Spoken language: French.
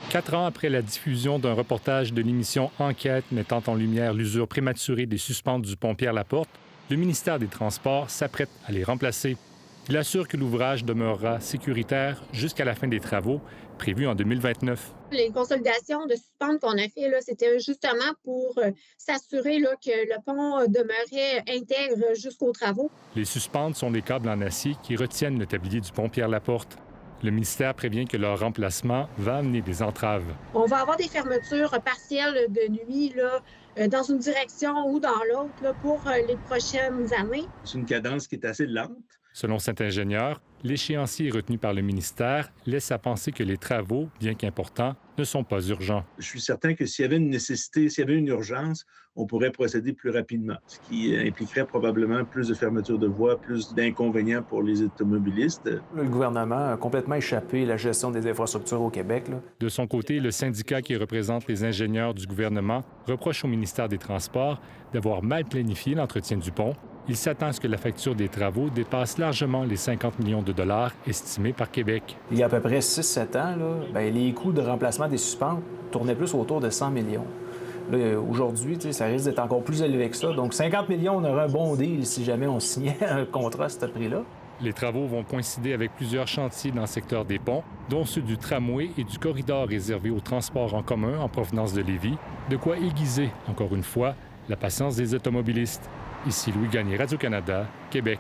4 ans après la diffusion d'un reportage de l'émission Enquête mettant en lumière l'usure prématurée des suspentes du pont Pierre-Laporte, le ministère des Transports s'apprête à les remplacer. Il assure que l'ouvrage demeurera sécuritaire jusqu'à la fin des travaux, prévus en 2029. Les consolidations de suspentes qu'on a fait, là, c'était justement pour s'assurer là, que le pont demeurait intègre jusqu'aux travaux. Les suspentes sont des câbles en acier qui retiennent le tablier du pont Pierre-Laporte. Le ministère prévient que leur remplacement va amener des entraves. On va avoir des fermetures partielles de nuit là, dans une direction ou dans l'autre là, pour les prochaines années. C'est une cadence qui est assez lente. Selon cet ingénieur, l'échéancier retenu par le ministère laisse à penser que les travaux, bien qu'importants, ne sont pas urgents. Je suis certain que s'il y avait une nécessité, s'il y avait une urgence, on pourrait procéder plus rapidement, ce qui impliquerait probablement plus de fermetures de voies, plus d'inconvénients pour les automobilistes. Le gouvernement a complètement échappé la gestion des infrastructures au Québec. De son côté, le syndicat qui représente les ingénieurs du gouvernement reproche au ministère des Transports d'avoir mal planifié l'entretien du pont. Il s'attend à ce que la facture des travaux dépasse largement les 50 millions de dollars estimés par Québec. Il y a à peu près 6-7 ans, les coûts de remplacement des suspentes tournaient plus autour de 100 millions. Aujourd'hui, ça risque d'être encore plus élevé que ça. Donc 50 millions, on aurait un bon deal si jamais on signait un contrat à ce prix-là. Les travaux vont coïncider avec plusieurs chantiers dans le secteur des ponts, dont ceux du tramway et du corridor réservé au transport en commun en provenance de Lévis, de quoi aiguiser, encore une fois, la patience des automobilistes. Ici Louis Gagné, Radio-Canada, Québec.